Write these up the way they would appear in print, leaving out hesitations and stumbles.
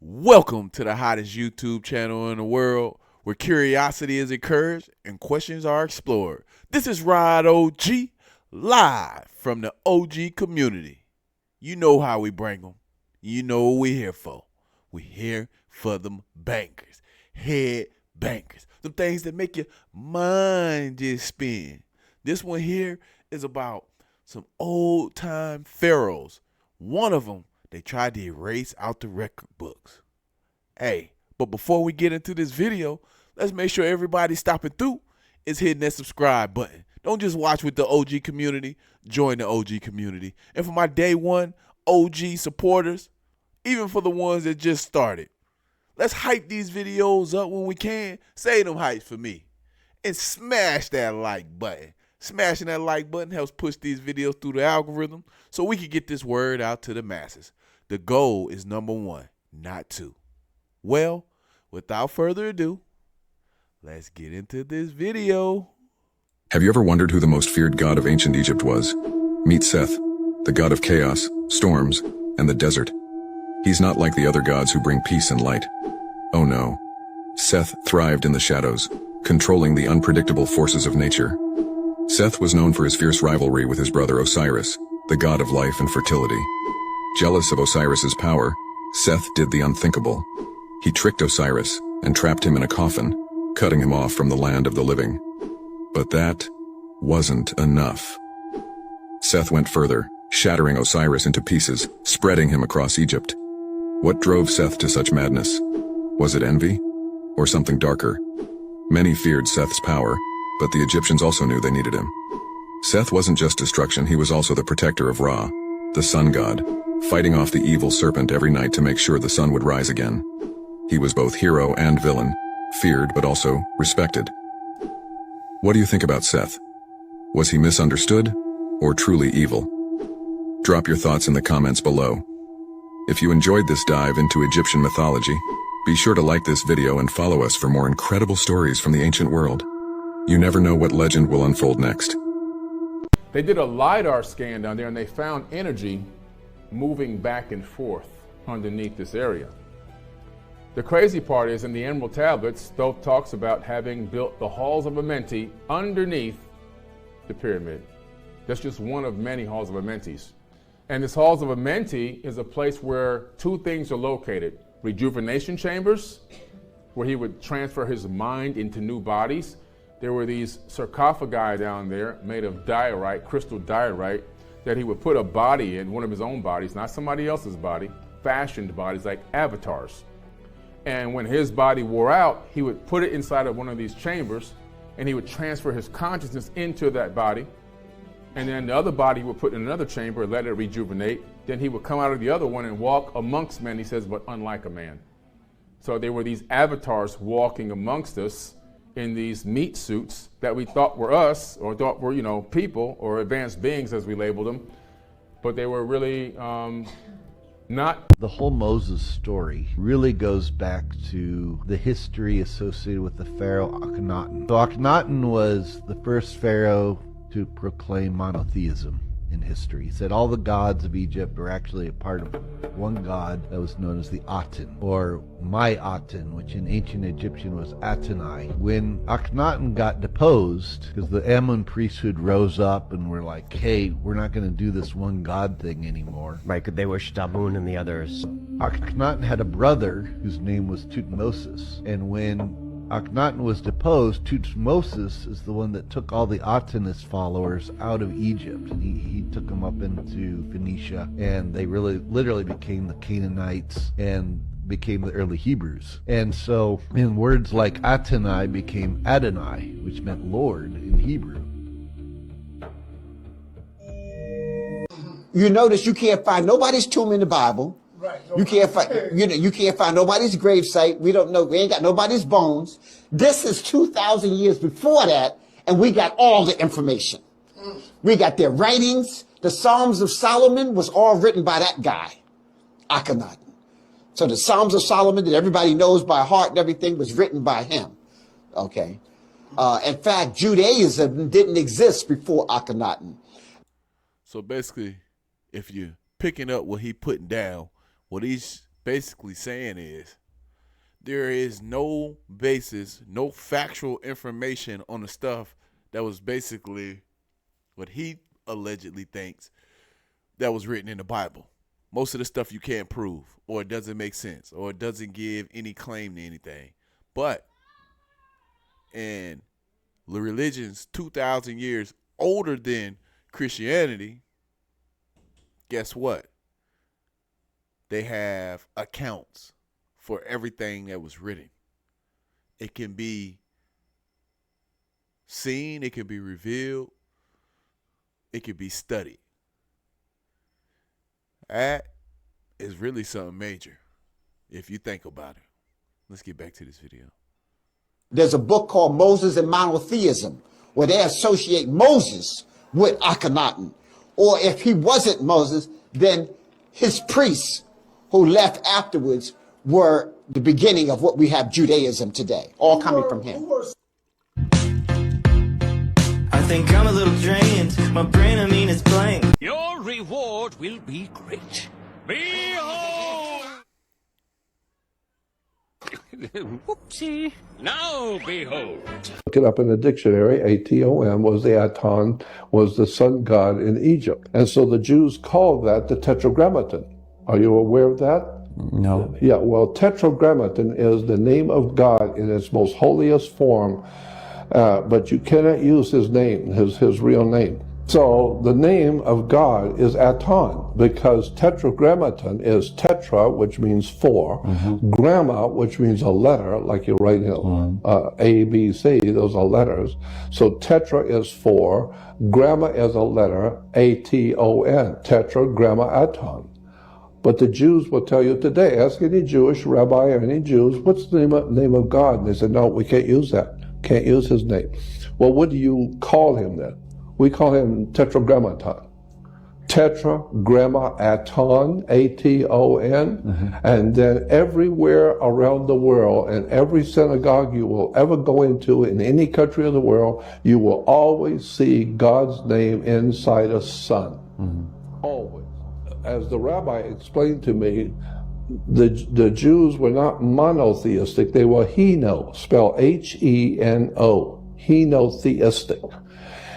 Welcome to the hottest YouTube channel in the world where curiosity is encouraged and questions are explored. This is Rod OG live from the OG community. You know how we bring them. You know what we're here for. We're here for them bankers, head bankers, the things that make your mind just spin. This one here is about some old time pharaohs. One of them they tried to erase out the record books. Hey, but before we get into this video, let's make sure everybody stopping through is hitting that subscribe button. Don't just watch with the OG community, join the OG community. And for my day one OG supporters, even for the ones that just started, let's hype these videos up when we can. Say them hypes for me. And smash that like button. Smashing that like button helps push these videos through the algorithm so we can get this word out to the masses. The goal is number one, not two. Well, without further ado, let's get into this video. Have you ever wondered who the most feared god of ancient Egypt was? Meet Seth, the god of chaos, storms, and the desert. He's not like the other gods who bring peace and light. Oh no. Seth thrived in the shadows, controlling the unpredictable forces of nature. Seth was known for his fierce rivalry with his brother Osiris, the god of life and fertility. Jealous of Osiris's power, Seth did the unthinkable. He tricked Osiris and trapped him in a coffin, cutting him off from the land of the living. But that wasn't enough. Seth went further, shattering Osiris into pieces, spreading him across Egypt. What drove Seth to such madness? Was it envy? Or something darker? Many feared Seth's power, but the Egyptians also knew they needed him. Seth wasn't just destruction, he was also the protector of Ra, the sun god, fighting off the evil serpent every night to make sure the sun would rise again. He was both hero and villain, feared but also respected. What do you think about Seth? Was he misunderstood or truly evil? Drop your thoughts in the comments below. If you enjoyed this dive into Egyptian mythology, be sure to like this video and follow us for more incredible stories from the ancient world. You never know what legend will unfold next. They did a LiDAR scan down there and they found energy moving back and forth underneath this area. The crazy part is in the Emerald Tablets, Thoth talks about having built the halls of Amenti underneath the pyramid. That's just one of many halls of Amentis. And this halls of Amenti is a place where two things are located. Rejuvenation chambers, where he would transfer his mind into new bodies. There were these sarcophagi down there made of diorite, crystal diorite, that he would put a body in, one of his own bodies, not somebody else's body, fashioned bodies like avatars. And when his body wore out, he would put it inside of one of these chambers and he would transfer his consciousness into that body. And then the other body he would put in another chamber, let it rejuvenate. Then he would come out of the other one and walk amongst men, he says, but unlike a man. So there were these avatars walking amongst us in these meat suits that we thought were us, or thought were, people or advanced beings as we labeled them, but they were really not. The whole Moses story really goes back to the history associated with the pharaoh Akhenaten. So Akhenaten was the first pharaoh to proclaim monotheism in history. He said all the gods of Egypt were actually a part of one god that was known as the Aten, or my Aten, which in ancient Egyptian was Atenai. When Akhenaten got deposed, because the Amun priesthood rose up and were like, hey, we're not going to do this one god thing anymore. Right, they worshipped Amun and the others. Akhenaten had a brother whose name was Tutmosis, and when Akhenaten was deposed, Tutmosis is the one that took all the Atenist followers out of Egypt, and he took them up into Phoenicia, and they really literally became the Canaanites and became the early Hebrews. And so in words like Atenai became Adonai, which meant Lord in Hebrew. You notice you can't find nobody's tomb in the Bible. Right. You can't find, you can't find nobody's gravesite. We don't know. We ain't got nobody's bones. This is 2,000 years before that, and we got all the information. We got their writings. The Psalms of Solomon was all written by that guy, Akhenaten. So the Psalms of Solomon that everybody knows by heart and everything was written by him. Okay. In fact, Judaism didn't exist before Akhenaten. So basically, if you're picking up what he putting down, what he's basically saying is there is no basis, no factual information on the stuff that was basically what he allegedly thinks that was written in the Bible. Most of the stuff you can't prove, or it doesn't make sense, or it doesn't give any claim to anything. But in the religion's 2,000 years older than Christianity, guess what? They have accounts for everything that was written. It can be seen, it can be revealed, it can be studied. That is really something major if you think about it. Let's get back to this video. There's a book called Moses and Monotheism, where they associate Moses with Akhenaten. Or if he wasn't Moses, then his priests who left afterwards were the beginning of what we have Judaism today, all coming from him. I think I'm a little drained. My brain, is blank. Your reward will be great. Behold! Whoopsie. Now behold. Look it up in the dictionary. Aton was the Aton, was the sun god in Egypt. And so the Jews called that the Tetragrammaton. Are you aware of that? No. Yeah, well, Tetragrammaton is the name of God in its most holiest form, but you cannot use his name, his real name. So the name of God is Aton, because Tetragrammaton is tetra, which means four, gramma, which means a letter, like you write A, B, C, those are letters. So tetra is four, gramma is a letter, A-T-O-N, Tetragrammaton. But the Jews will tell you today, ask any Jewish rabbi or any Jews, what's the name of God? And they said, no, we can't use that. Can't use his name. Well, what do you call him then? We call him Tetragrammaton. Tetragrammaton, A-T-O-N. And then everywhere around the world, and every synagogue you will ever go into in any country of the world, you will always see God's name inside a sun. Always. As the rabbi explained to me, the Jews were not monotheistic, they were heno, spelled H-E-N-O, henotheistic.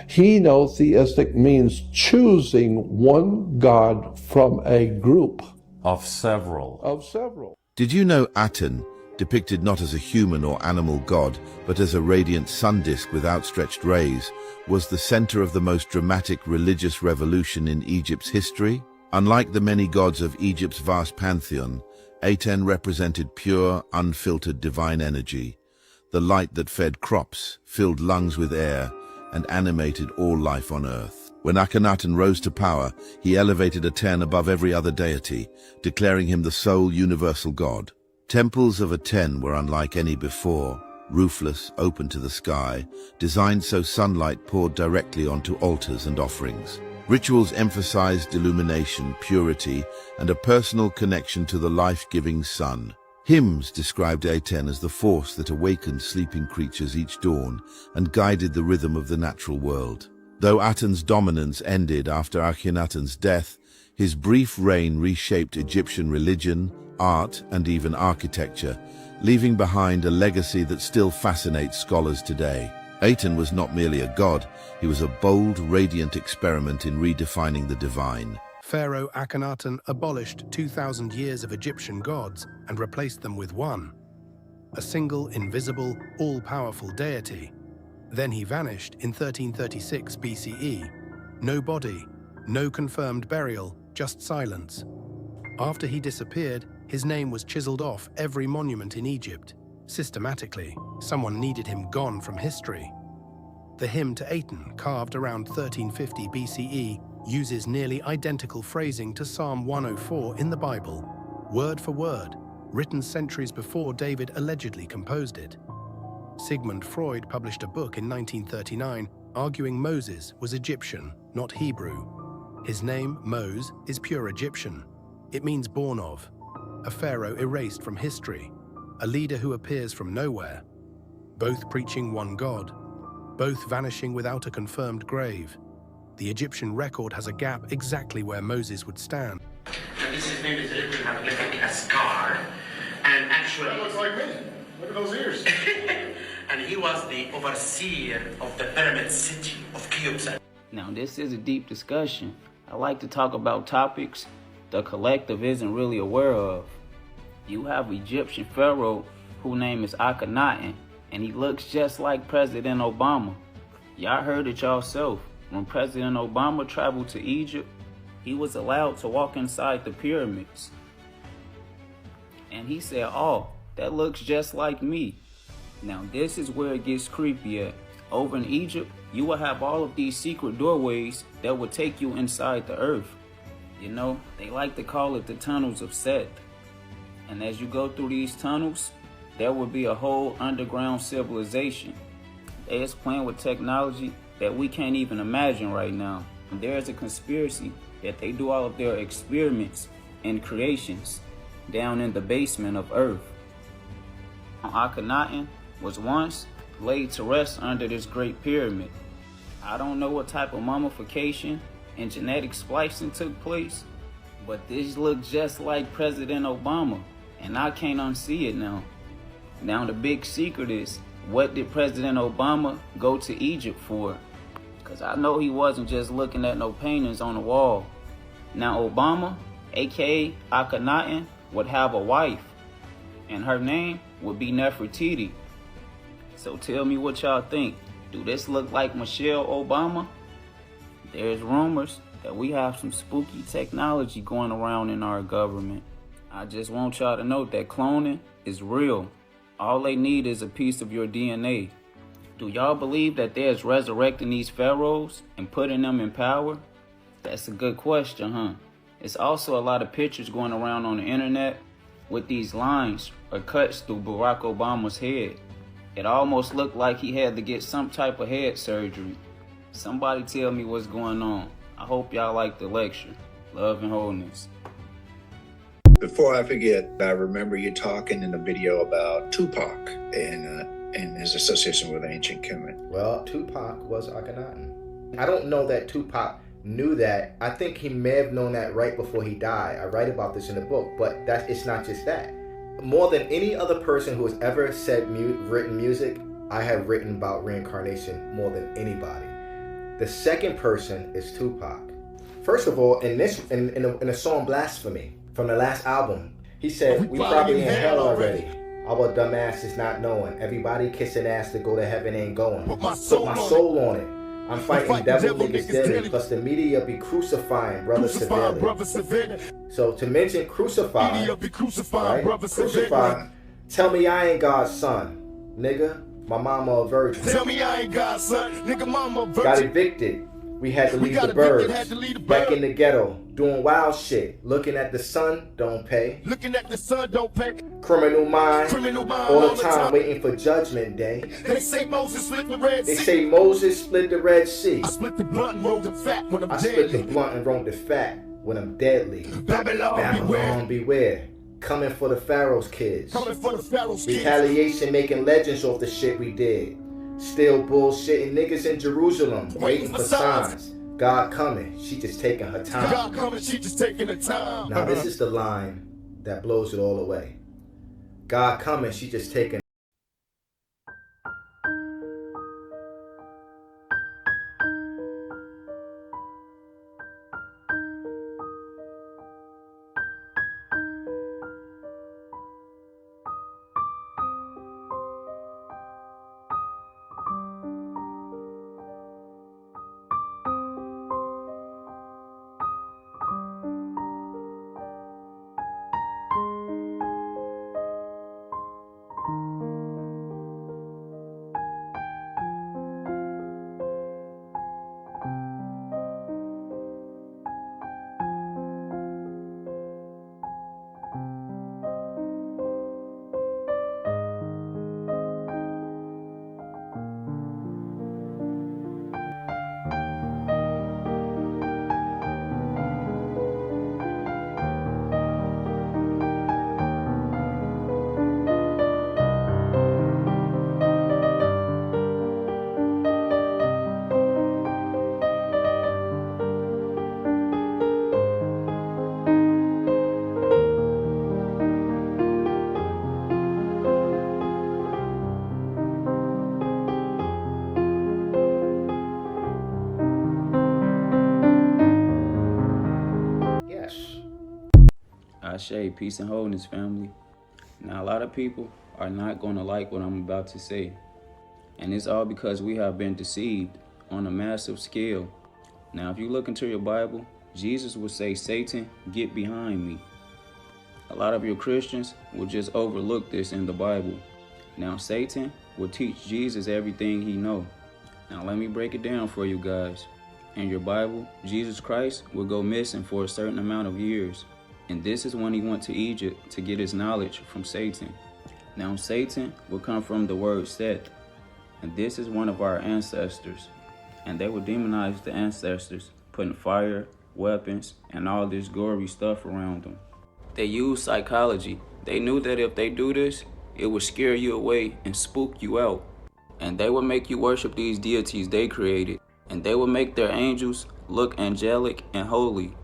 Henotheistic means choosing one God from a group. Of several. Of several. Did you know Aten, depicted not as a human or animal god, but as a radiant sun disk with outstretched rays, was the center of the most dramatic religious revolution in Egypt's history? Unlike the many gods of Egypt's vast pantheon, Aten represented pure, unfiltered divine energy, the light that fed crops, filled lungs with air, and animated all life on earth. When Akhenaten rose to power, he elevated Aten above every other deity, declaring him the sole universal god. Temples of Aten were unlike any before, roofless, open to the sky, designed so sunlight poured directly onto altars and offerings. Rituals emphasized illumination, purity, and a personal connection to the life-giving sun. Hymns described Aten as the force that awakened sleeping creatures each dawn and guided the rhythm of the natural world. Though Aten's dominance ended after Akhenaten's death, his brief reign reshaped Egyptian religion, art, and even architecture, leaving behind a legacy that still fascinates scholars today. Aten was not merely a god, he was a bold, radiant experiment in redefining the divine. Pharaoh Akhenaten abolished 2,000 years of Egyptian gods and replaced them with one, a single, invisible, all-powerful deity. Then he vanished in 1336 BCE. No body, no confirmed burial, just silence. After he disappeared, his name was chiseled off every monument in Egypt. Systematically, someone needed him gone from history. The hymn to Aten, carved around 1350 BCE, uses nearly identical phrasing to Psalm 104 in the Bible, word for word, written centuries before David allegedly composed it. Sigmund Freud published a book in 1939 arguing Moses was Egyptian, not Hebrew. His name, Mose, is pure Egyptian. It means born of, a pharaoh erased from history, a leader who appears from nowhere, both preaching one God, both vanishing without a confirmed grave. The Egyptian record has a gap exactly where Moses would stand. his name is written like a scar, and actually That looks like me. Look at those ears. and he was the overseer of the pyramid city of Khupsa. Now, this is a deep discussion. I like to talk about topics the collective isn't really aware of. You have Egyptian pharaoh whose name is Akhenaten, and he looks just like President Obama. Y'all heard it yourself. When President Obama traveled to Egypt, he was allowed to walk inside the pyramids. And he said, "Oh, that looks just like me." Now, this is where it gets creepy at. Over in Egypt, you will have all of these secret doorways that will take you inside the earth. You know, they like to call it the tunnels of Set. And as you go through these tunnels, there will be a whole underground civilization. They is playing with technology that we can't even imagine right now. And there is a conspiracy that they do all of their experiments and creations down in the basement of Earth. Akhenaten was once laid to rest under this great pyramid. I don't know what type of mummification and genetic splicing took place, but this looks just like President Obama, and I can't unsee it now. Now the big secret is, what did President Obama go to Egypt for? Because I know he wasn't just looking at no paintings on the wall. Now Obama, aka Akhenaten, would have a wife, and her name would be Nefertiti. So tell me what y'all think. Do this look like Michelle Obama? There's rumors that we have some spooky technology going around in our government. I just want y'all to know that cloning is real. All they need is a piece of your DNA. Do y'all believe that there's resurrecting these pharaohs and putting them in power? That's a good question, huh? It's also a lot of pictures going around on the internet with these lines or cuts through Barack Obama's head. It almost looked like he had to get some type of head surgery. Somebody tell me what's going on. I hope y'all like the lecture. Love and wholeness. Before I forget, I remember you talking in the video about Tupac and his association with ancient Kemet. Well, Tupac was Akhenaten. I don't know that Tupac knew that. I think he may have known that right before he died. I write about this in the book, but it's not just that. More than any other person who has ever written music, I have written about reincarnation more than anybody. The second person is Tupac. First of all, in the song Blasphemy from the last album, he said, "We probably in hell already. Our dumb ass is not knowing. Everybody kissing ass to go to heaven ain't going. Put my soul on it. I'm fighting devil niggas daily, plus the media be crucifying brothers severely." So to mention crucify, right? Crucify, tell me I ain't God's son, nigga. My mama a virgin. Tell me I ain't God's son, nigga. Mama a virgin. Got evicted. We had to leave the birds. Back in the ghetto, doing wild shit. Looking at the sun, don't pay. Looking at the sun, don't pay. Criminal mind, all the time waiting for judgment day. They say Moses split the Red Sea. They say Moses split the Red Sea. I split the blunt and rolled the fat when I'm deadly. I split the blunt and rolled the fat when I'm deadly. Babylon, beware. Coming for the Pharaohs kids. Coming for the Pharaohs kids. Retaliation making legends off the shit we did. Still bullshitting niggas in Jerusalem, waiting for signs. God coming, she just taking her time. God coming, she just taking her time. Now this is the line that blows it all away. God coming, she just taking Ashe, peace and wholeness, family. Now, a lot of people are not going to like what I'm about to say. And it's all because we have been deceived on a massive scale. Now, if you look into your Bible, Jesus would say, Satan, get behind me. A lot of your Christians will just overlook this in the Bible. Now, Satan will teach Jesus everything he knows. Now, let me break it down for you guys. In your Bible, Jesus Christ will go missing for a certain amount of years. And this is when he went to Egypt to get his knowledge from Satan. Now, Satan will come from the word Seth. And this is one of our ancestors. And they will demonize the ancestors, putting fire, weapons, and all this gory stuff around them. They use psychology. They knew that if they do this, it would scare you away and spook you out. And they would make you worship these deities they created. And they would make their angels look angelic and holy.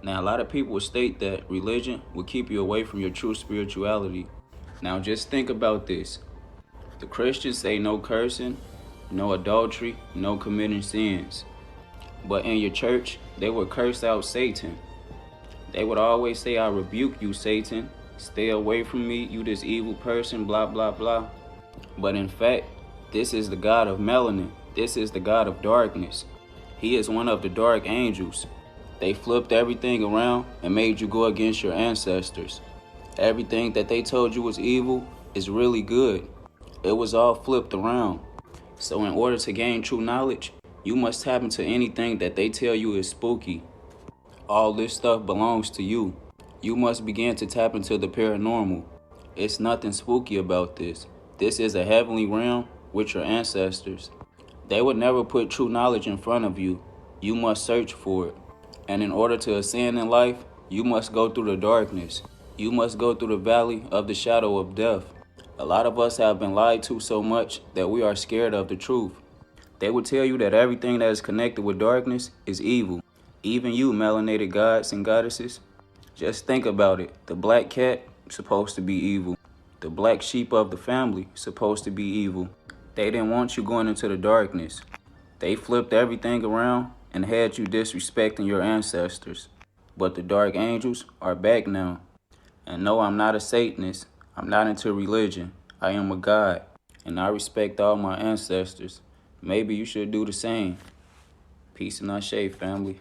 Now, a lot of people would state that religion will keep you away from your true spirituality. Now, just think about this. The Christians say no cursing, no adultery, no committing sins. But in your church, they would curse out Satan. They would always say, I rebuke you, Satan. Stay away from me, you this evil person, blah, blah, blah. But in fact, this is the God of melanin. This is the God of darkness. He is one of the dark angels. They flipped everything around and made you go against your ancestors. Everything that they told you was evil is really good. It was all flipped around. So in order to gain true knowledge, you must tap into anything that they tell you is spooky. All this stuff belongs to you. You must begin to tap into the paranormal. It's nothing spooky about this. This is a heavenly realm with your ancestors. They would never put true knowledge in front of you. You must search for it. And in order to ascend in life, you must go through the darkness. You must go through the valley of the shadow of death. A lot of us have been lied to so much that we are scared of the truth. They will tell you that everything that is connected with darkness is evil. Even you, melanated gods and goddesses. Just think about it. The black cat is supposed to be evil. The black sheep of the family is supposed to be evil. They didn't want you going into the darkness. They flipped everything around and had you disrespecting your ancestors. But the dark angels are back now. And no, I'm not a Satanist. I'm not into religion. I am a God. And I respect all my ancestors. Maybe you should do the same. Peace and Ashe, family.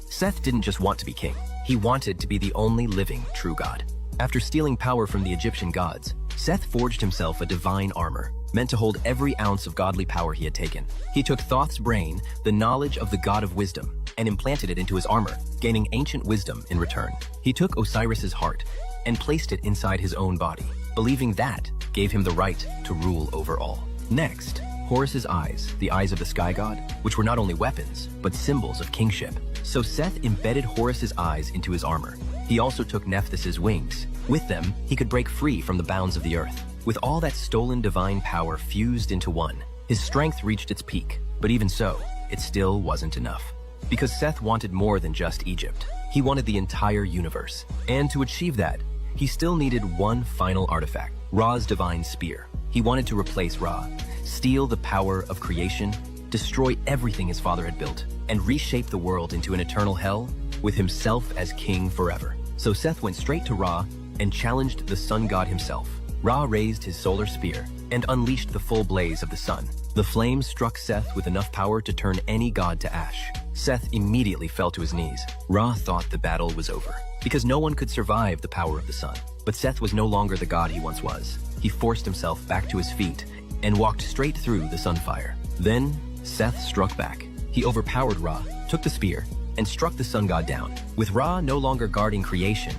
Seth didn't just want to be king. He wanted to be the only living true God. After stealing power from the Egyptian gods, Seth forged himself a divine armor, meant to hold every ounce of godly power he had taken. He took Thoth's brain, the knowledge of the god of wisdom, and implanted it into his armor, gaining ancient wisdom in return. He took Osiris's heart and placed it inside his own body, believing that gave him the right to rule over all. Next, Horus's eyes, the eyes of the sky god, which were not only weapons, but symbols of kingship. So Seth embedded Horus's eyes into his armor. He also took Nephthys's wings. With them, he could break free from the bounds of the earth. With all that stolen divine power fused into one, his strength reached its peak. But even so, it still wasn't enough. Because Seth wanted more than just Egypt. He wanted the entire universe. And to achieve that, he still needed one final artifact, Ra's divine spear. He wanted to replace Ra, steal the power of creation, destroy everything his father had built, and reshape the world into an eternal hell with himself as king forever. So Seth went straight to Ra and challenged the sun god himself. Ra raised his solar spear and unleashed the full blaze of the sun. The flames struck Seth with enough power to turn any god to ash. Seth immediately fell to his knees. Ra thought the battle was over, because no one could survive the power of the sun. But Seth was no longer the god he once was. He forced himself back to his feet and walked straight through the sunfire. Then, Seth struck back. He overpowered Ra, took the spear, and struck the sun god down. With Ra no longer guarding creation,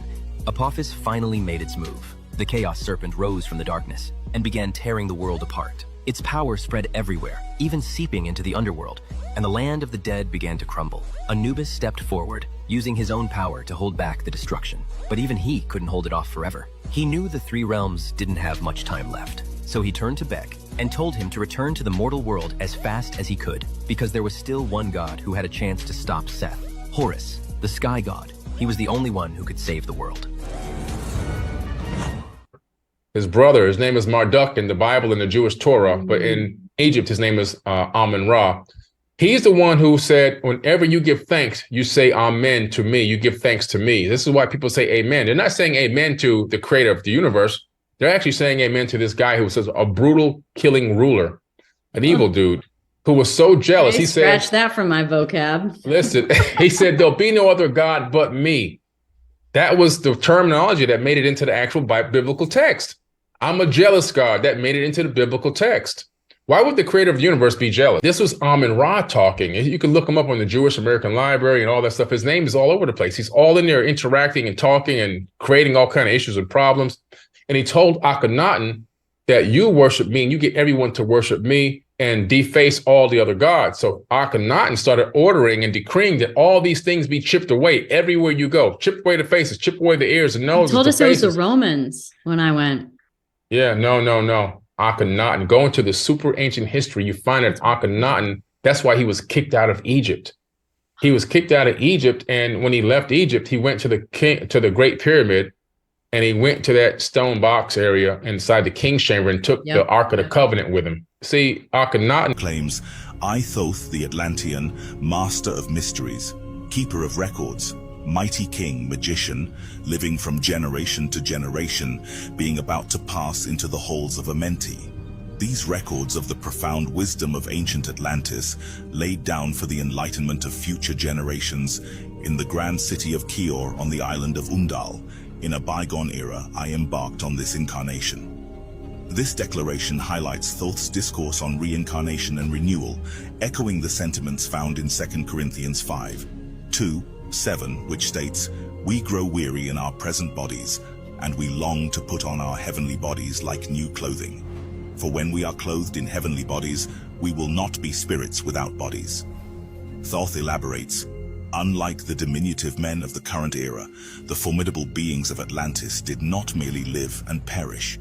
Apophis finally made its move. The chaos serpent rose from the darkness and began tearing the world apart. Its power spread everywhere, even seeping into the underworld, and the land of the dead began to crumble. Anubis stepped forward, using his own power to hold back the destruction. But even he couldn't hold it off forever. He knew the three realms didn't have much time left. So he turned to Bek and told him to return to the mortal world as fast as he could, because there was still one god who had a chance to stop Seth. Horus, the sky god. He was the only one who could save the world. His brother, his name is Marduk in the Bible and the Jewish Torah, but in Egypt, his name is Amun-Ra. He's the one who said, whenever you give thanks, you say amen to me. You give thanks to me. This is why people say amen. They're not saying amen to the creator of the universe. They're actually saying amen to this guy who says a brutal killing ruler, an evil dude who was so jealous. He said, scratch that from my vocab. Listen, he said, there'll be no other God but me. That was the terminology that made it into the actual biblical text. I'm a jealous God. That made it into the biblical text. Why would the creator of the universe be jealous? This was Amun-Ra talking. You can look him up on the Jewish American Library and all that stuff. His name is all over the place. He's all in there interacting and talking and creating all kinds of issues and problems. And he told Akhenaten that you worship me and you get everyone to worship me and deface all the other gods. So Akhenaten started ordering and decreeing that all these things be chipped away everywhere you go. Chip away the faces, chip away the ears and noses. He told us it was the Romans when I went. Yeah, no. Akhenaten. Go into the super ancient history, you find that Akhenaten, that's why he was kicked out of Egypt. He was kicked out of Egypt, and when he left Egypt, he went to the Great Pyramid, and he went to that stone box area inside the king's chamber and took the Ark of the Covenant with him. See, Akhenaten claims, I, Thoth the Atlantean, master of mysteries, keeper of records, mighty king, magician, living from generation to generation, being about to pass into the halls of Amenti. These records of the profound wisdom of ancient Atlantis, laid down for the enlightenment of future generations, in the grand city of Kior on the island of Undal, in a bygone era, I embarked on this incarnation. This declaration highlights Thoth's discourse on reincarnation and renewal, echoing the sentiments found in 2 Corinthians 5:2-7, which states, we grow weary in our present bodies, and we long to put on our heavenly bodies like new clothing. For when we are clothed in heavenly bodies, we will not be spirits without bodies. Thoth elaborates, unlike the diminutive men of the current era, the formidable beings of Atlantis did not merely live and perish.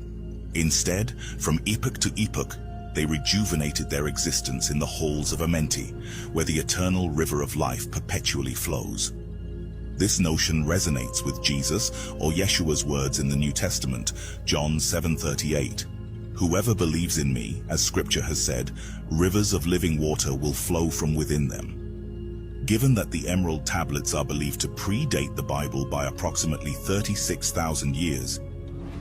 Instead, from epoch to epoch, they rejuvenated their existence in the halls of Amenti, where the eternal river of life perpetually flows. This notion resonates with Jesus or Yeshua's words in the New Testament, John 7:38. Whoever believes in me, as scripture has said, rivers of living water will flow from within them. Given that the Emerald Tablets are believed to predate the Bible by approximately 36,000 years,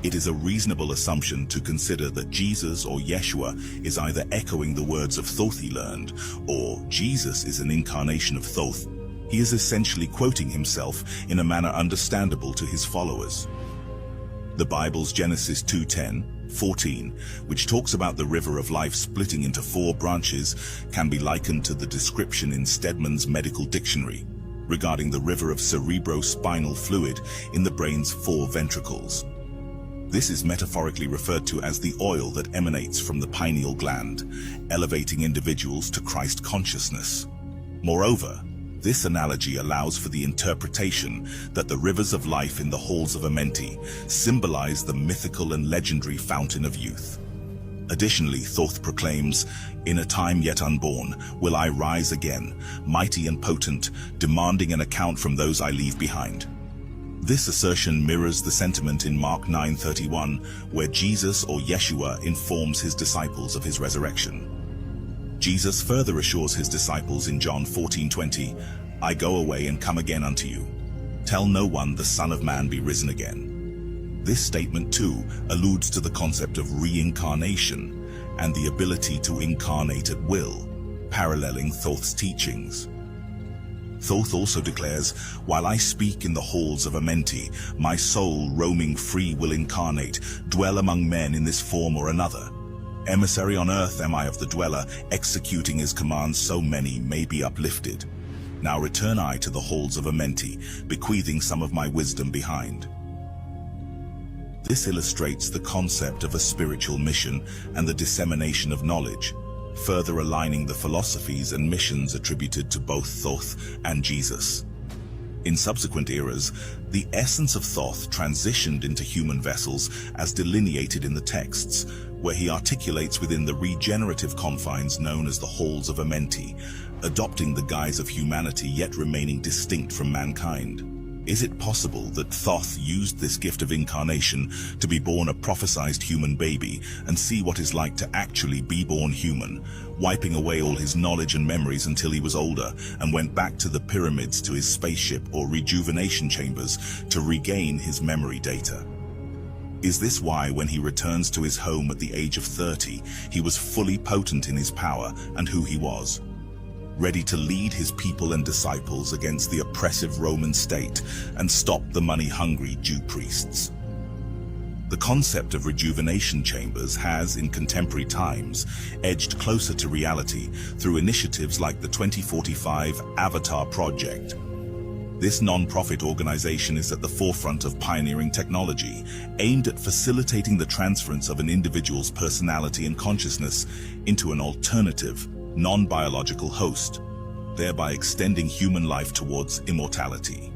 it is a reasonable assumption to consider that Jesus or Yeshua is either echoing the words of Thoth he learned, or Jesus is an incarnation of Thoth. He is essentially quoting himself in a manner understandable to his followers. The Bible's Genesis 2:10-14, which talks about the river of life splitting into 4 branches, can be likened to the description in Stedman's Medical Dictionary regarding the river of cerebrospinal fluid in the brain's 4 ventricles. This is metaphorically referred to as the oil that emanates from the pineal gland, elevating individuals to Christ consciousness. Moreover, this analogy allows for the interpretation that the rivers of life in the halls of Amenti symbolize the mythical and legendary fountain of youth. Additionally, Thoth proclaims, in a time yet unborn, will I rise again, mighty and potent, demanding an account from those I leave behind. This assertion mirrors the sentiment in Mark 9:31, where Jesus or Yeshua informs his disciples of his resurrection. Jesus further assures his disciples in John 14:20, I go away and come again unto you. Tell no one the Son of Man be risen again. This statement too alludes to the concept of reincarnation and the ability to incarnate at will, paralleling Thoth's teachings. Thoth also declares, while I speak in the halls of Amenti, my soul roaming free will incarnate, dwell among men in this form or another. Emissary on earth am I of the dweller, executing his commands so many may be uplifted. Now return I to the halls of Amenti, bequeathing some of my wisdom behind. This illustrates the concept of a spiritual mission and the dissemination of knowledge, further aligning the philosophies and missions attributed to both Thoth and Jesus. In subsequent eras, the essence of Thoth transitioned into human vessels as delineated in the texts, where he articulates within the regenerative confines known as the halls of Amenti, adopting the guise of humanity yet remaining distinct from mankind. Is it possible that Thoth used this gift of incarnation to be born a prophesized human baby and see what it's like to actually be born human, wiping away all his knowledge and memories until he was older and went back to the pyramids, to his spaceship or rejuvenation chambers to regain his memory data? Is this why when he returns to his home at the age of 30, he was fully potent in his power and who he was? Ready to lead his people and disciples against the oppressive Roman state and stop the money-hungry Jew priests. The concept of rejuvenation chambers has, in contemporary times, edged closer to reality through initiatives like the 2045 Avatar Project. This non-profit organization is at the forefront of pioneering technology, aimed at facilitating the transference of an individual's personality and consciousness into an alternative, non-biological host, thereby extending human life towards immortality.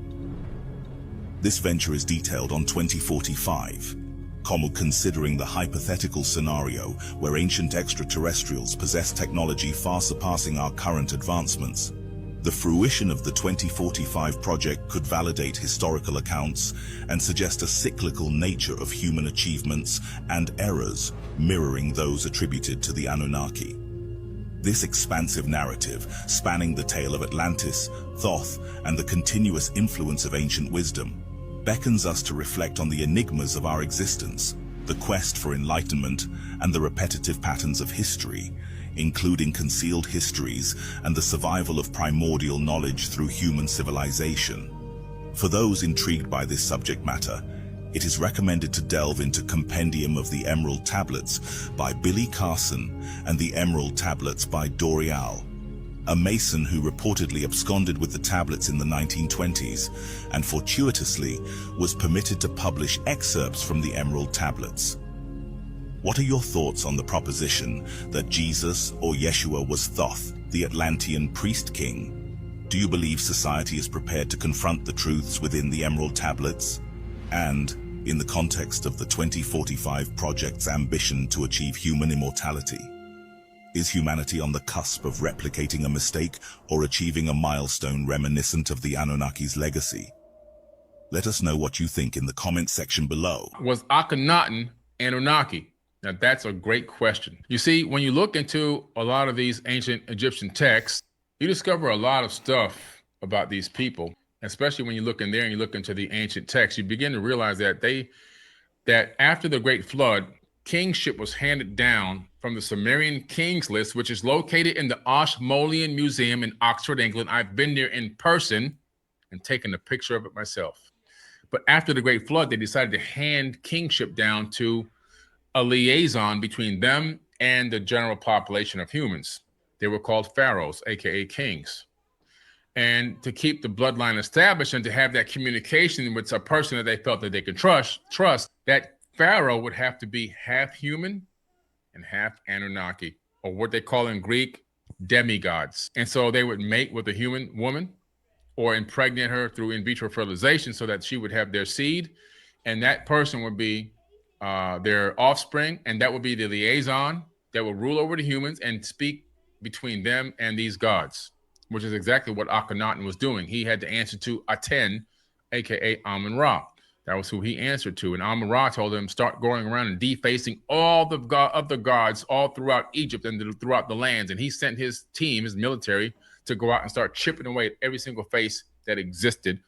This venture is detailed on 2045, considering the hypothetical scenario where ancient extraterrestrials possess technology far surpassing our current advancements. The fruition of the 2045 project could validate historical accounts and suggest a cyclical nature of human achievements and errors mirroring those attributed to the Anunnaki. This expansive narrative, spanning the tale of Atlantis, Thoth, and the continuous influence of ancient wisdom, beckons us to reflect on the enigmas of our existence, the quest for enlightenment, and the repetitive patterns of history, including concealed histories and the survival of primordial knowledge through human civilization. For those intrigued by this subject matter, it is recommended to delve into Compendium of the Emerald Tablets by Billy Carson and the Emerald Tablets by Dorial, a Mason who reportedly absconded with the tablets in the 1920s and fortuitously was permitted to publish excerpts from the Emerald Tablets. What are your thoughts on the proposition that Jesus or Yeshua was Thoth, the Atlantean priest king? Do you believe society is prepared to confront the truths within the Emerald Tablets? And, in the context of the 2045 project's ambition to achieve human immortality, is humanity on the cusp of replicating a mistake or achieving a milestone reminiscent of the Anunnaki's legacy? Let us know what you think in the comment section below. Was Akhenaten Anunnaki? Now that's a great question. You see, when you look into a lot of these ancient Egyptian texts, you discover a lot of stuff about these people. Especially when you look in there and you look into the ancient texts, you begin to realize that that after the Great Flood, kingship was handed down from the Sumerian kings list, which is located in the Ashmolean Museum in Oxford, England. I've been there in person and taken a picture of it myself. But after the Great Flood, they decided to hand kingship down to a liaison between them and the general population of humans. They were called pharaohs, aka kings. And to keep the bloodline established and to have that communication with a person that they felt that they could trust, that pharaoh would have to be half human and half Anunnaki, or what they call in Greek, demigods. And so they would mate with a human woman or impregnate her through in vitro fertilization so that she would have their seed, and that person would be their offspring, and that would be the liaison that will rule over the humans and speak between them and these gods, which is exactly what Akhenaten was doing. He had to answer to Aten, aka Amun-Ra. That was who he answered to. And Amun-Ra told him, start going around and defacing all the other gods all throughout Egypt and throughout the lands. And he sent his team, his military, to go out and start chipping away at every single face that existed.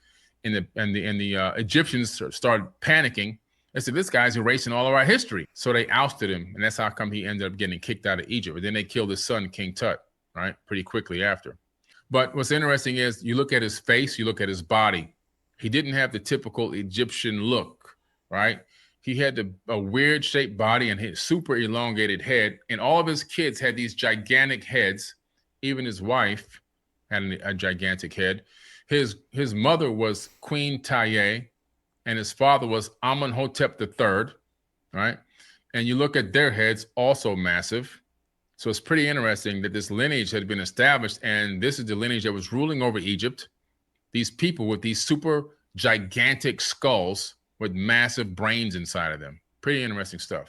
And the Egyptians started panicking. They said, this guy's erasing all of our history. So they ousted him. And that's how come he ended up getting kicked out of Egypt. And then they killed his son, King Tut, right? Pretty quickly after. But what's interesting is you look at his face, you look at his body. He didn't have the typical Egyptian look, right? He had a weird shaped body and his super elongated head. And all of his kids had these gigantic heads. Even his wife had a gigantic head. His mother was Queen Taye, and his father was Amenhotep III, right? And you look at their heads, also massive. So it's pretty interesting that this lineage had been established, and this is the lineage that was ruling over Egypt. These people with these super gigantic skulls with massive brains inside of them. Pretty interesting stuff.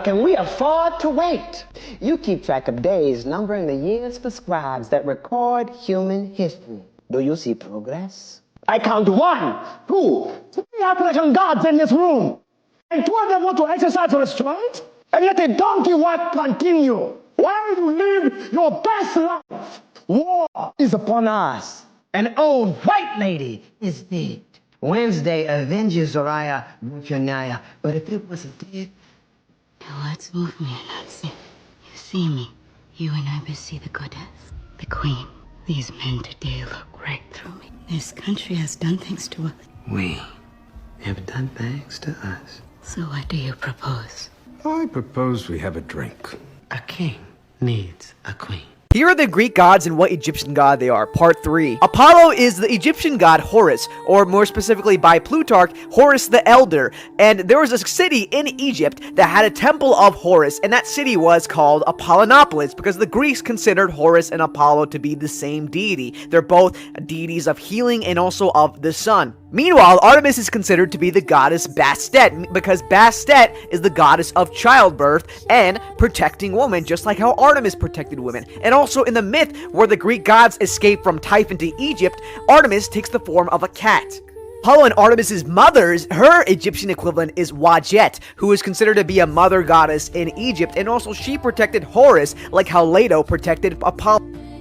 Can we afford to wait? You keep track of days, numbering the years for scribes that record human history. Do you see progress? I count 1, 2, 3 Appalachian gods in this room. And 2 of them want to exercise restraint, and yet the donkey walk continue. Why do you live your best life? War is upon us. An old white lady is dead. Wednesday avenges Uriah Buchaniah, but if it wasn't dead, Now let's move me, Nancy. You see me. You and I will see the goddess, the queen. These men today look right through me. This country has done things to us. we have done things to us. So what do you propose? I propose we have a drink. A king needs a queen. Here are the Greek gods and what Egyptian god they are. Part 3. Apollo is the Egyptian god Horus, or more specifically by Plutarch, Horus the Elder. And there was a city in Egypt that had a temple of Horus, and that city was called Apollonopolis because the Greeks considered Horus and Apollo to be the same deity. They're both deities of healing and also of the sun. Meanwhile, Artemis is considered to be the goddess Bastet, because Bastet is the goddess of childbirth and protecting women, just like how Artemis protected women. And also in the myth where the Greek gods escape from Typhon to Egypt, Artemis takes the form of a cat. Apollo and Artemis's mothers, her Egyptian equivalent is Wajet, who is considered to be a mother goddess in Egypt, and also she protected Horus, like how Leto protected Apollo.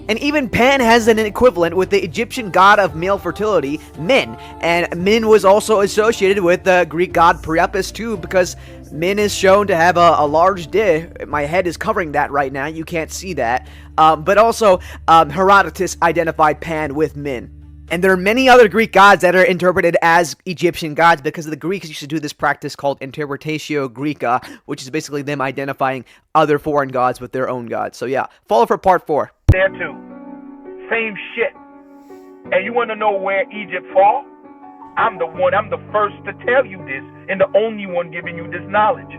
And even Pan has an equivalent with the Egyptian god of male fertility, Min. And Min was also associated with the Greek god Priapus too, because Min is shown to have a large dick. My head is covering that right now, you can't see that. But also, Herodotus identified Pan with Min. And there are many other Greek gods that are interpreted as Egyptian gods because the Greeks used to do this practice called Interpretatio Graeca, which is basically them identifying other foreign gods with their own gods. So yeah, follow for part 4. There too. Same shit. And you want to know where Egypt fall? I'm the first to tell you this, and the only one giving you this knowledge.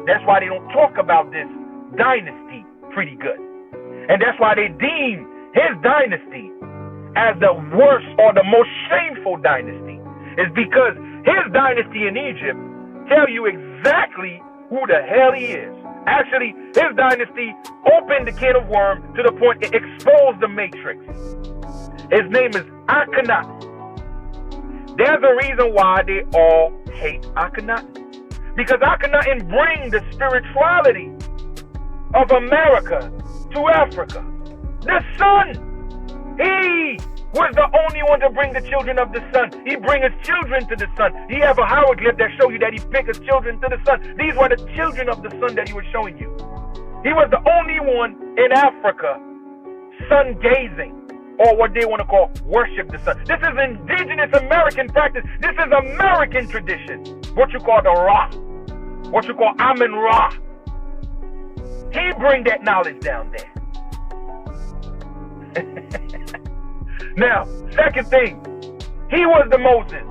That's why they don't talk about this dynasty pretty good. And that's why they deem his dynasty as the worst or the most shameful dynasty. Is because his dynasty in Egypt tell you exactly who the hell he is. Actually, his dynasty opened the can of worms to the point it exposed the matrix. His name is Akhenaten. There's a reason why they all hate Akhenaten. Because Akhenaten brings the spirituality of America to Africa. The sun. He was the only one to bring the children of the sun. He bring his children to the sun. He have a hieroglyph that show you that he picked his children to the sun. These were the children of the sun that he was showing you. He was the only one in Africa sun gazing, or what they want to call worship the sun. This is indigenous American practice. This is American tradition. What you call the Ra. What you call Amun Ra. He bring that knowledge down there. Now, second thing, he was the Moses.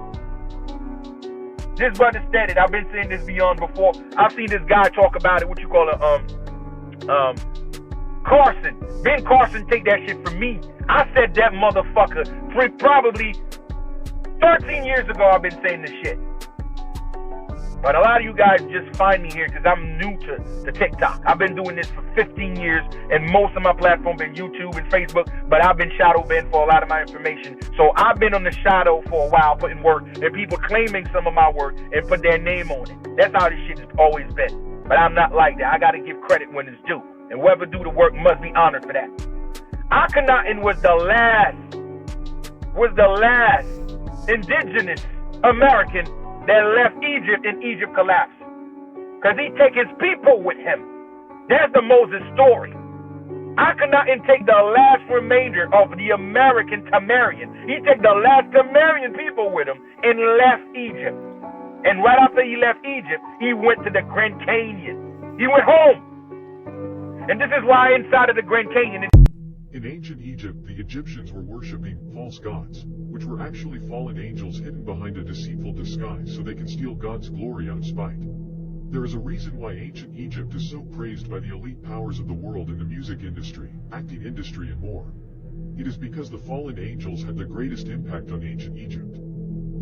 This brother said it. I've been saying this beyond before. I've seen this guy talk about it. What you call it? Carson. Ben Carson take that shit from me. I said that motherfucker probably 13 years ago. I've been saying this shit. But a lot of you guys just find me here because I'm new to TikTok. I've been doing this for 15 years, and most of my platform been YouTube and Facebook, but I've been shadow banned for a lot of my information. So I've been on the shadow for a while putting work, and people claiming some of my work and put their name on it. That's how this shit has always been. But I'm not like that. I got to give credit when it's due, and whoever do the work must be honored for that. Akhenaten was the last indigenous American that left Egypt and Egypt collapsed. Because he take his people with him. That's the Moses story. Akhenaten take the last remainder of the American Tamarian. He take the last Tamarian people with him and left Egypt. And right after he left Egypt, he went to the Grand Canyon. He went home. And this is why inside of the Grand Canyon... In ancient Egypt, the Egyptians were worshipping false gods, which were actually fallen angels hidden behind a deceitful disguise so they can steal God's glory out of spite. There is a reason why ancient Egypt is so praised by the elite powers of the world in the music industry, acting industry, and more. It is because the fallen angels had the greatest impact on ancient Egypt.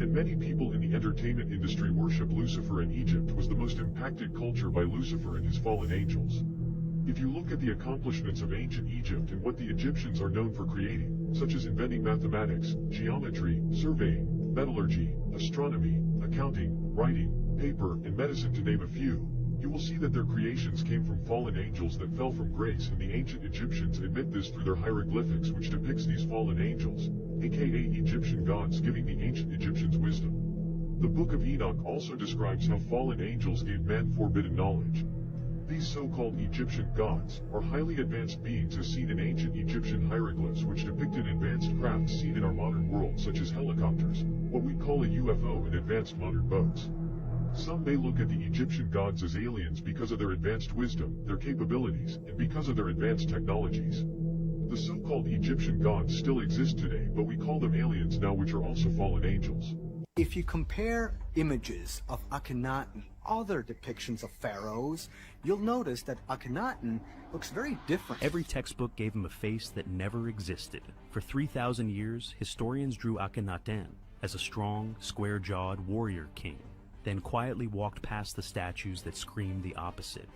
And many people in the entertainment industry worship Lucifer, and Egypt was the most impacted culture by Lucifer and his fallen angels. If you look at the accomplishments of ancient Egypt and what the Egyptians are known for creating, such as inventing mathematics, geometry, surveying, metallurgy, astronomy, accounting, writing, paper, and medicine to name a few, you will see that their creations came from fallen angels that fell from grace, and the ancient Egyptians admit this through their hieroglyphics, which depicts these fallen angels, aka Egyptian gods, giving the ancient Egyptians wisdom. The Book of Enoch also describes how fallen angels gave man forbidden knowledge. These so-called Egyptian gods are highly advanced beings as seen in ancient Egyptian hieroglyphs, which depicted advanced crafts seen in our modern world, such as helicopters, what we call a UFO, and advanced modern boats. Some may look at the Egyptian gods as aliens because of their advanced wisdom, their capabilities, and because of their advanced technologies. The so-called Egyptian gods still exist today, but we call them aliens now, which are also fallen angels. If you compare images of Akhenaten, other depictions of pharaohs, you'll notice that Akhenaten looks very different. Every textbook gave him a face that never existed. For 3,000 years, historians drew Akhenaten as a strong, square-jawed warrior king, then quietly walked past the statues that screamed the opposite: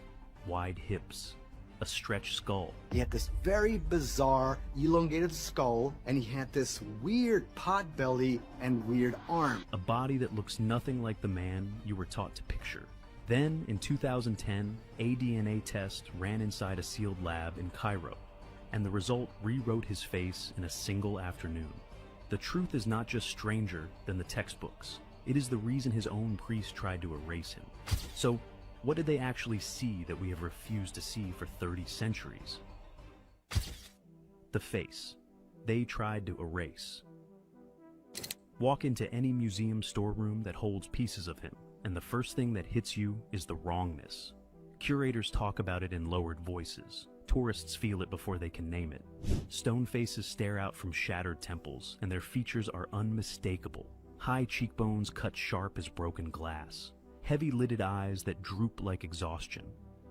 wide hips, a stretched skull. He had this very bizarre, elongated skull, and he had this weird pot belly and weird arm. A body that looks nothing like the man you were taught to picture. Then, in 2010, a DNA test ran inside a sealed lab in Cairo, and the result rewrote his face in a single afternoon. The truth is not just stranger than the textbooks. It is the reason his own priest tried to erase him. So, what did they actually see that we have refused to see for 30 centuries? The face. They tried to erase. Walk into any museum storeroom that holds pieces of him, and the first thing that hits you is the wrongness. Curators talk about it in lowered voices. Tourists feel it before they can name it. Stone faces stare out from shattered temples, and their features are unmistakable. High cheekbones cut sharp as broken glass. Heavy-lidded eyes that droop like exhaustion.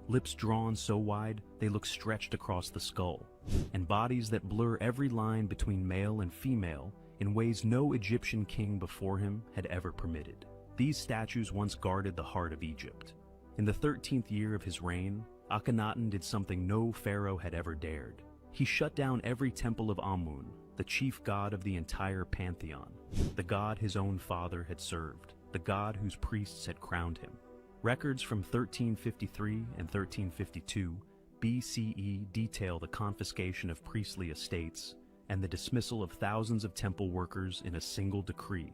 Lips drawn so wide they look stretched across the skull. And bodies that blur every line between male and female in ways no Egyptian king before him had ever permitted. These statues once guarded the heart of Egypt. In the 13th year of his reign, Akhenaten did something no pharaoh had ever dared. He shut down every temple of Amun, the chief god of the entire pantheon, the god his own father had served, the god whose priests had crowned him. Records from 1353 and 1352 BCE detail the confiscation of priestly estates and the dismissal of thousands of temple workers in a single decree.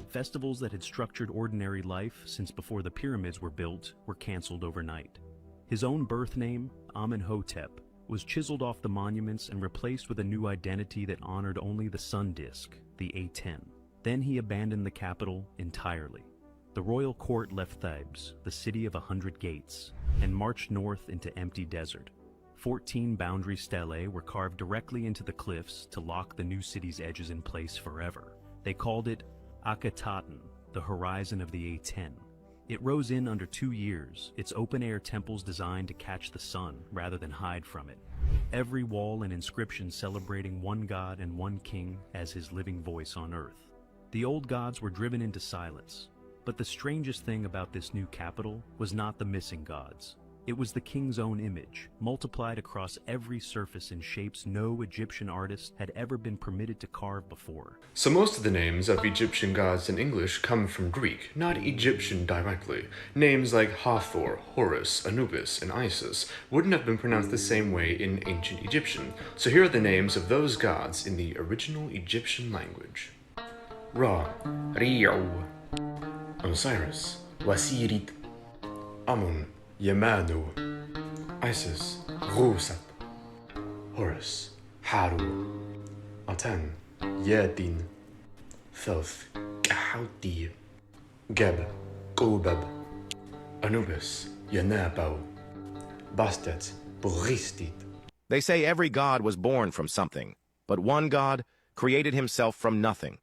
Festivals that had structured ordinary life since before the pyramids were built were canceled overnight. His own birth name, Amenhotep, was chiseled off the monuments and replaced with a new identity that honored only the sun disk, the A10. Then he abandoned the capital entirely. The royal court left Thebes, the city of 100 gates, and marched north into empty desert. 14 boundary stelae were carved directly into the cliffs to lock the new city's edges in place forever. They called it Akhetaten, the horizon of the A10. It rose in under 2 years, its open-air temples designed to catch the sun rather than hide from it. Every wall and inscription celebrating one god and one king as his living voice on earth. The old gods were driven into silence, but the strangest thing about this new capital was not the missing gods. It was the king's own image, multiplied across every surface in shapes no Egyptian artist had ever been permitted to carve before. So most of the names of Egyptian gods in English come from Greek, not Egyptian directly. Names like Hathor, Horus, Anubis, and Isis wouldn't have been pronounced the same way in ancient Egyptian. So here are the names of those gods in the original Egyptian language. Ra, Ri'u, Osiris, Wasirit, Amun, Yamanu, Isis, Rusat, Horus, Haru, Aten, Yadin, Thoth, Kahauti, Geb, Qubab, Anubis, Yanabau, Bastet, Boristit. They say every god was born from something, but one God created himself from nothing.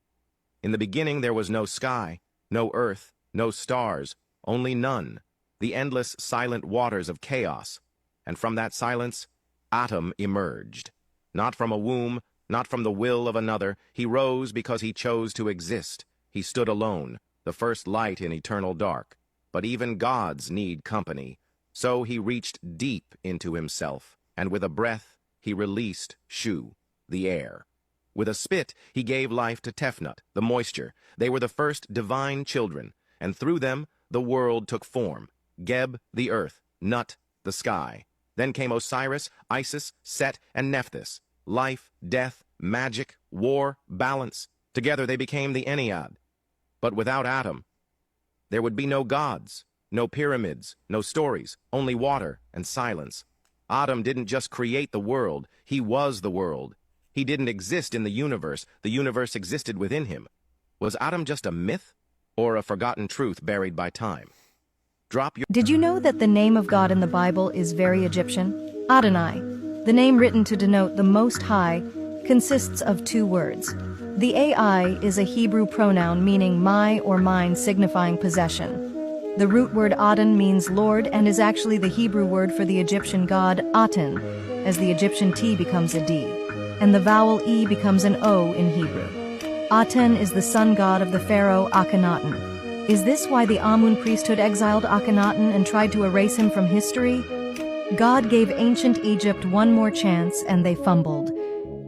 In the beginning there was no sky, no earth, no stars, only none, the endless silent waters of chaos, and from that silence, Atom emerged. Not from a womb, not from the will of another, he rose because he chose to exist. He stood alone, the first light in eternal dark. But even gods need company. So he reached deep into himself, and with a breath he released Shu, the air. With a spit he gave life to Tefnut, the moisture. They were the first divine children, and through them the world took form. Geb, the earth, Nut, the sky. Then came Osiris, Isis, Set, and Nephthys. Life, death, magic, war, balance. Together they became the Ennead. But without Adam, there would be no gods, no pyramids, no stories, only water and silence. Adam didn't just create the world, he was the world. He didn't exist in the universe existed within him. Was Adam just a myth, or a forgotten truth buried by time? Did you know that the name of God in the Bible is very Egyptian? Adonai, the name written to denote the Most High, consists of two words. The AI is a Hebrew pronoun meaning my or mine, signifying possession. The root word Adon means Lord and is actually the Hebrew word for the Egyptian god Aten, as the Egyptian T becomes a D, and the vowel E becomes an O in Hebrew. Aten is the sun god of the pharaoh Akhenaten. Is this why the Amun priesthood exiled Akhenaten and tried to erase him from history? God gave ancient Egypt one more chance and they fumbled.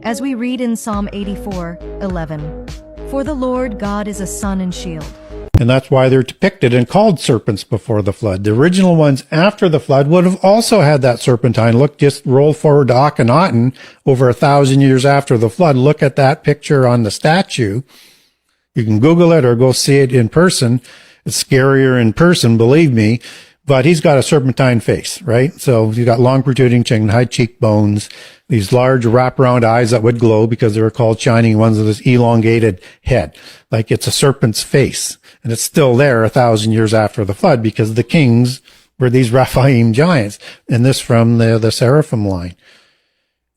As we read in Psalm 84:11, "For the Lord God is a sun and shield." And that's why they're depicted and called serpents before the flood. The original ones after the flood would have also had that serpentine look. Just roll forward to Akhenaten over 1,000 years after the flood. Look at that picture on the statue. You can Google it or go see it in person. It's scarier in person, believe me. But he's got a serpentine face, right? So he's got long protruding chin, high cheekbones, these large wraparound eyes that would glow because they were called shining ones with this elongated head. Like it's a serpent's face. And it's still there 1,000 years after the flood because the kings were these Rephaim giants. And this from the seraphim line.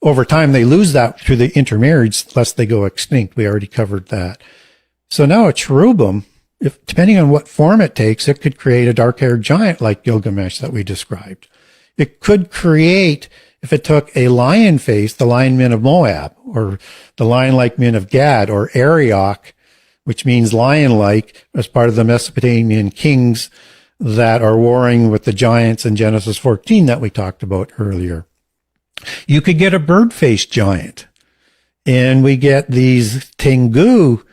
Over time, they lose that through the intermarriage lest they go extinct. We already covered that. So now a cherubim, if depending on what form it takes, it could create a dark-haired giant like Gilgamesh that we described. It could create, if it took a lion face, the lion men of Moab, or the lion-like men of Gad, or Arioch, which means lion-like, as part of the Mesopotamian kings that are warring with the giants in Genesis 14 that we talked about earlier. You could get a bird-faced giant, and we get these Tengu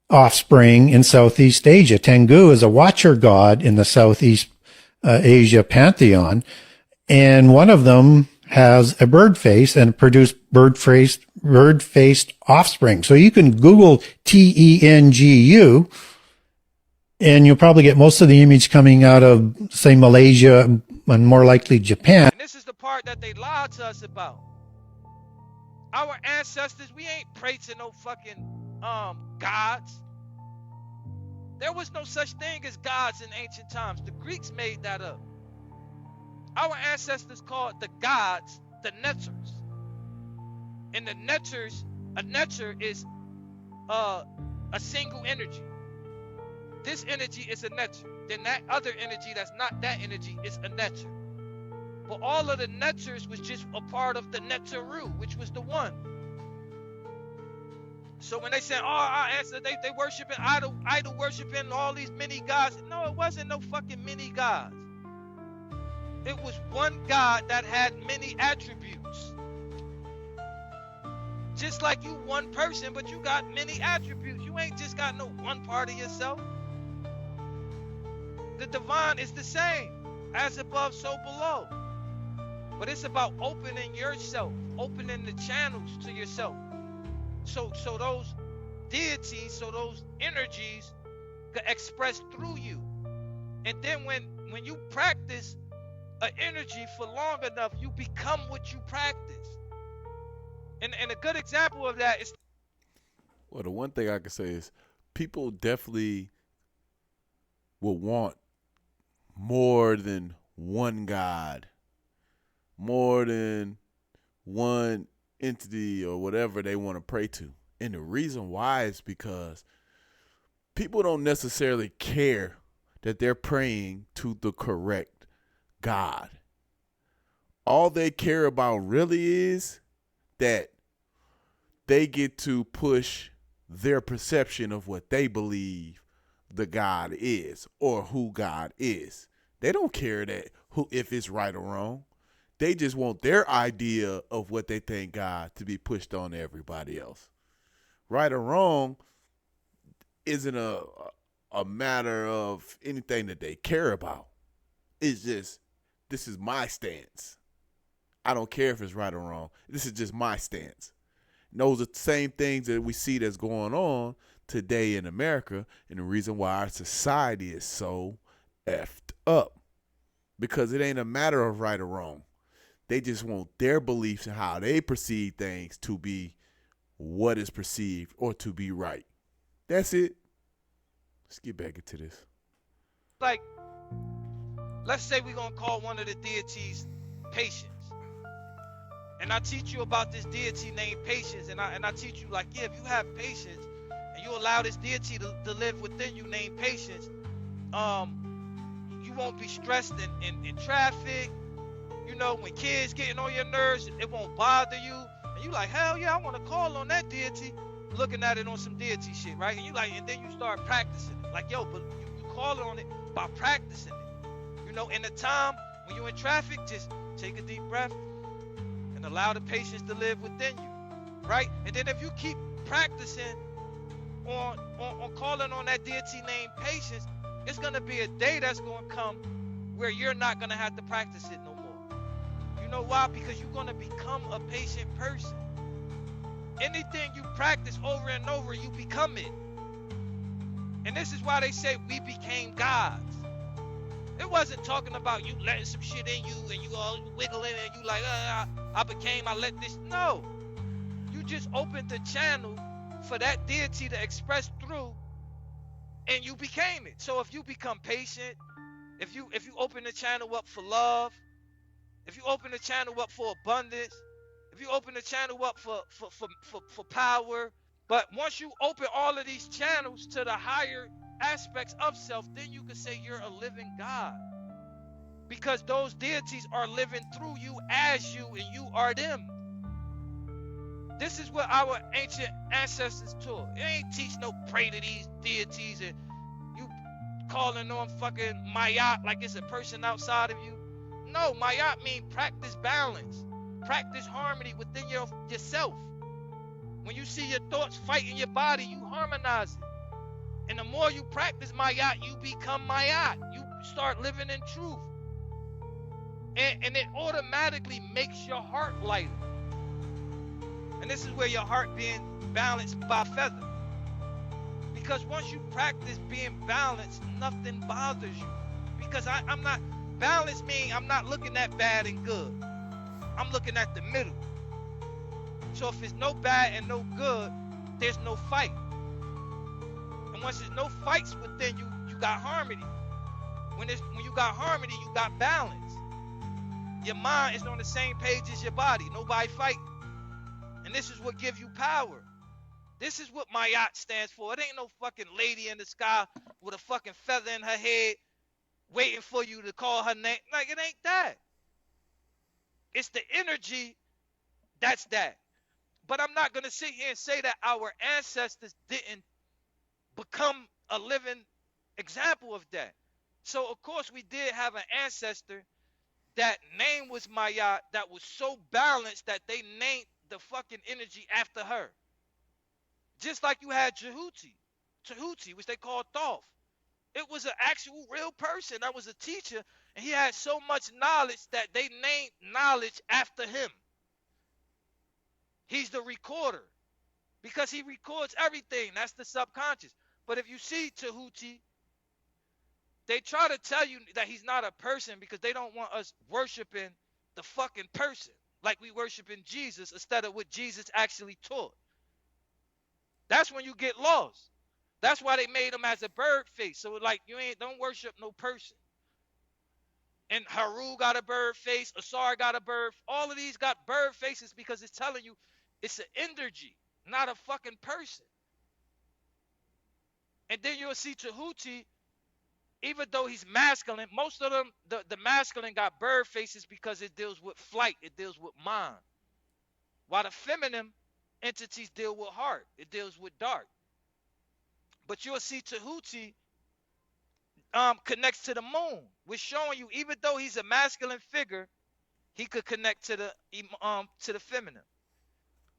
offspring in Southeast Asia. Tengu is a watcher god in the Southeast Asia pantheon, and one of them has a bird face and produced bird-faced offspring. So you can Google Tengu, and you'll probably get most of the image coming out of, say, Malaysia and more likely Japan. And this is the part that they lied to us about. Our ancestors, we ain't prayed to no fucking gods. There was no such thing as gods in ancient times. The Greeks made that up. Our ancestors called the gods the Netzers. And the Netzers, a Netzer is a single energy. This energy is a Netzer. Then that other energy that's not that energy is a Netzer. But all of the Netzers was just a part of the Netzeru, which was the one. So when they said, oh, our ancestors, they worshiping idol worshiping all these many gods. No, it wasn't no fucking many gods. It was one God that had many attributes. Just like you one person, but you got many attributes. You ain't just got no one part of yourself. The divine is the same. As above, so below. But it's about opening yourself, opening the channels to yourself. So those deities, so those energies could express through you. And then when you practice an energy for long enough, you become what you practice. And a good example of that is... Well, the one thing I can say is people definitely will want more than one God, more than one entity or whatever they want to pray to. And the reason why is because people don't necessarily care that they're praying to the correct God. All they care about really is that they get to push their perception of what they believe the God is or who God is. They don't care that who if it's right or wrong. They just want their idea of what they think God to be pushed on to everybody else. Right or wrong isn't a matter of anything that they care about. It's just, this is my stance. I don't care if it's right or wrong. This is just my stance. And those are the same things that we see that's going on today in America, and the reason why our society is so effed up. Because it ain't a matter of right or wrong. They just want their beliefs and how they perceive things to be what is perceived or to be right. That's it. Let's get back into this. Like, let's say we're going to call one of the deities Patience. And I teach you about this deity named Patience. And I teach you, like, yeah, if you have patience and you allow this deity to live within you named Patience, you won't be stressed in traffic. You know, when kids getting on your nerves, it won't bother you. And you like, hell yeah, I want to call on that deity. Looking at it on some deity shit, right? And you like, and then you start practicing it. Like, yo, but you call on it by practicing it. You know, in the time when you're in traffic, just take a deep breath and allow the patience to live within you, right? And then if you keep practicing on calling on that deity named Patience, it's gonna be a day that's gonna come where you're not gonna have to practice it no more. You know why? Because you're gonna become a patient person. Anything you practice over and over, you become it. And this is why they say we became gods. It wasn't talking about you letting some shit in you and you all wiggling and you like, I let this. No. You just opened the channel for that deity to express through and you became it. So if you become patient, if you open the channel up for love, if you open the channel up for abundance, if you open the channel up for power, but once you open all of these channels to the higher aspects of self, then you can say you're a living God. Because those deities are living through you as you, and you are them. This is what our ancient ancestors taught. It ain't teach no pray to these deities and you calling on fucking Mayat like it's a person outside of you. No, Mayat mean practice balance. Practice harmony within yourself. When you see your thoughts fighting your body, you harmonize it. And the more you practice Mayat, you become Mayat. You start living in truth. And it automatically makes your heart lighter. And this is where your heart being balanced by feather. Because once you practice being balanced, nothing bothers you. Because I'm not, balance means I'm not looking at bad and good. I'm looking at the middle. So if it's no bad and no good, there's no fight. And once there's no fights within you, you got harmony. When you got harmony, you got balance. Your mind is on the same page as your body. Nobody fighting. And this is what gives you power. This is what Mayat stands for. It ain't no fucking lady in the sky with a fucking feather in her head waiting for you to call her name. Like, it ain't that. It's the energy that's that. But I'm not going to sit here and say that our ancestors didn't become a living example of that. So, of course, we did have an ancestor that name was Mayat that was so balanced that they named the fucking energy after her. Just like you had Tahuti, which they called Thoth. It was an actual real person that was a teacher, and he had so much knowledge that they named knowledge after him. He's the recorder because he records everything. That's the subconscious. But if you see Tahuti, they try to tell you that he's not a person because they don't want us worshiping the fucking person like we worshiping Jesus instead of what Jesus actually taught. That's when you get lost. That's why they made him as a bird face. So like don't worship no person. And Haru got a bird face, Asar got a bird. All of these got bird faces because it's telling you it's an energy, not a fucking person. And then you'll see Tahuti, even though he's masculine, most of them, the masculine got bird faces because it deals with flight, it deals with mind. While the feminine entities deal with heart, it deals with dark. But you'll see Tahuti connects to the moon, which showing you even though he's a masculine figure, he could connect to the feminine.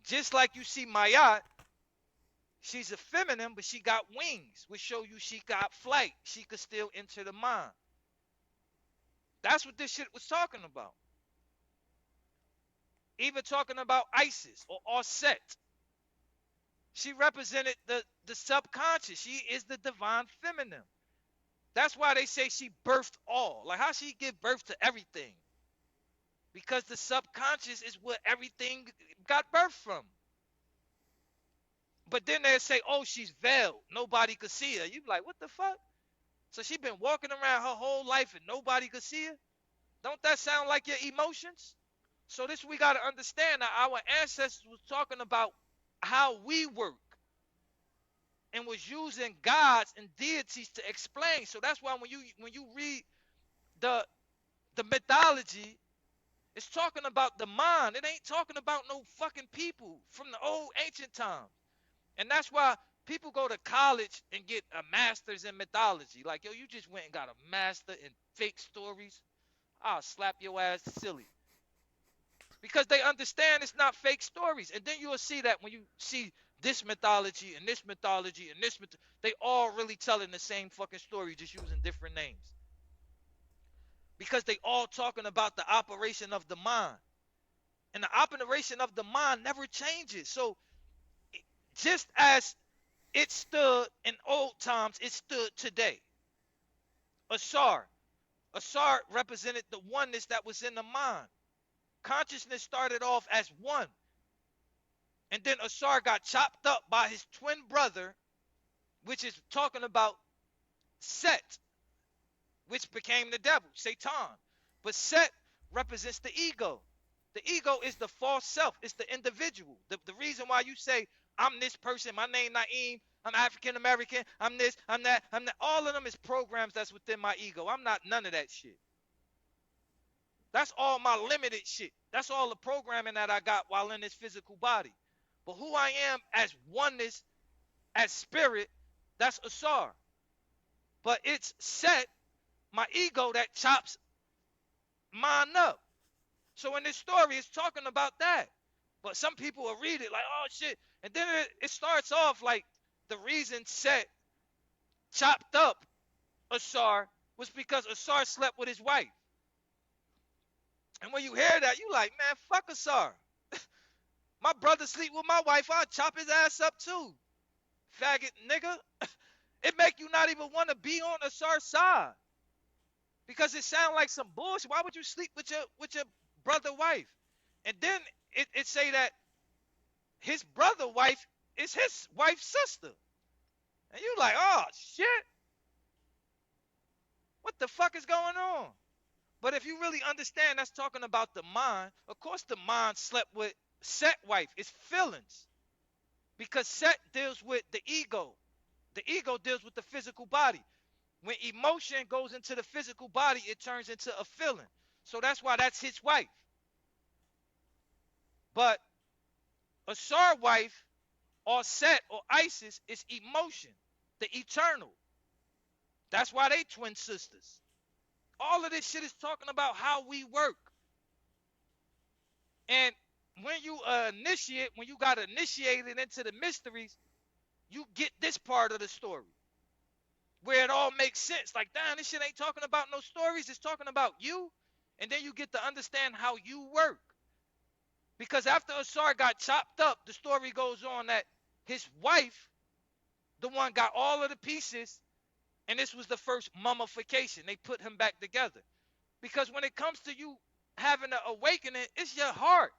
Just like you see Mayat, she's a feminine, but she got wings, which show you she got flight. She could still enter the mind. That's what this shit was talking about. Even talking about Isis or Set. She represented the subconscious. She is the divine feminine. That's why they say she birthed all. Like, how she give birth to everything? Because the subconscious is where everything got birth from. But then they say, oh, she's veiled. Nobody could see her. You be like, what the fuck? So she been walking around her whole life and nobody could see her? Don't that sound like your emotions? So this we got to understand that our ancestors was talking about how we work and was using gods and deities to explain. So that's why when you read the mythology, it's talking about the mind. It ain't talking about no fucking people from the old ancient times. And that's why people go to college and get a master's in mythology. Like, yo, you just went and got a master in fake stories. I'll slap your ass silly. Because they understand it's not fake stories. And then you'll see that when you see this mythology and this mythology and this they all really telling the same fucking story, just using different names. Because they all talking about the operation of the mind. And the operation of the mind never changes. So just as it stood in old times, it stood today. Asar. Asar represented the oneness that was in the mind. Consciousness started off as one. And then Asar got chopped up by his twin brother, which is talking about Set, which became the devil, Satan. But Set represents the ego. The ego is the false self. It's the individual. The reason why you say, I'm this person, my name Naeem, I'm African American, I'm this, I'm that, I'm that. All of them is programs that's within my ego. I'm not none of that shit. That's all my limited shit. That's all the programming that I got while in this physical body. But who I am as oneness, as spirit, that's Asar. But it's Set, my ego, that chops mine up. So in this story, it's talking about that. But some people will read it like, oh shit. And then it starts off like the reason Set chopped up Asar was because Asar slept with his wife. And when you hear that, you like, man, fuck Asar. My brother sleep with my wife, I'll chop his ass up too. Faggot nigga. It make you not even want to be on Asar's side. Because it sound like some bullshit. Why would you sleep with your brother wife? And then it say that his brother wife is his wife's sister. And you like, oh shit. What the fuck is going on? But if you really understand, that's talking about the mind. Of course the mind slept with Set wife. It's feelings. Because Set deals with the ego. The ego deals with the physical body. When emotion goes into the physical body, it turns into a feeling. So that's why that's his wife. But Asar wife or Set or Isis is emotion, the eternal. That's why they twin sisters. All of this shit is talking about how we work. And when you initiate, when you got initiated into the mysteries, you get this part of the story where it all makes sense. Like, damn, this shit ain't talking about no stories. It's talking about you. And then you get to understand how you work. Because after Asar got chopped up, the story goes on that his wife, the one got all of the pieces, and this was the first mummification. They put him back together. Because when it comes to you having an awakening, it's your heart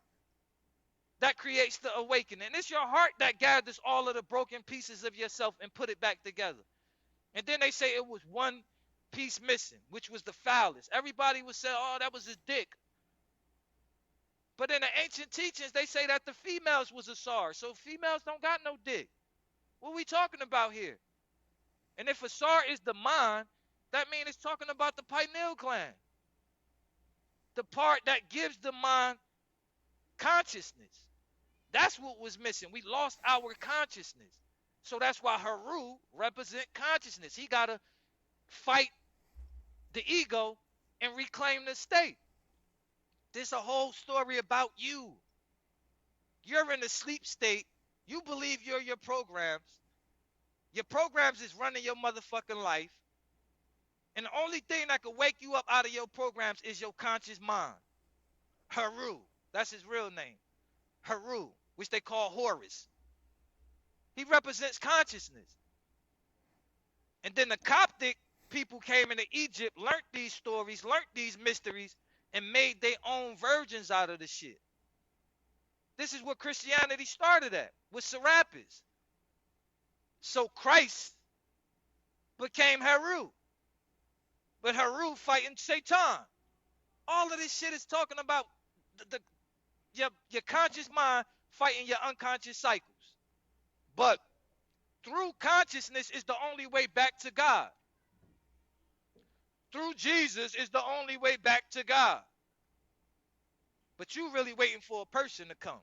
that creates the awakening. It's your heart that gathers all of the broken pieces of yourself and put it back together. And then they say it was one piece missing, which was the phallus. Everybody would say, oh, that was his dick. But in the ancient teachings, they say that the females was Asar. So females don't got no dick. What are we talking about here? And if Asar is the mind, that means it's talking about the pineal gland. The part that gives the mind consciousness. That's what was missing. We lost our consciousness. So that's why Haru represent consciousness. He got to fight the ego and reclaim the state. There's a whole story about you. You're in a sleep state. You believe you're your programs. Your programs is running your motherfucking life. And the only thing that can wake you up out of your programs is your conscious mind. Haru. That's his real name. Haru, which they call Horus. He represents consciousness. And then the Coptic people came into Egypt, learned these stories, learned these mysteries, and made their own versions out of the shit. This is what Christianity started at, with Serapis. So Christ became Haru. But Haru fighting Satan. All of this shit is talking about your conscious mind fighting your unconscious cycles. But through consciousness is the only way back to God. Through Jesus is the only way back to God. But you really waiting for a person to come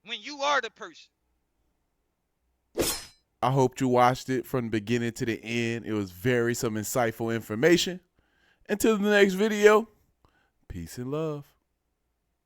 when you are the person. I hope you watched it from the beginning to the end. It was some insightful information. Until the next video, peace and love.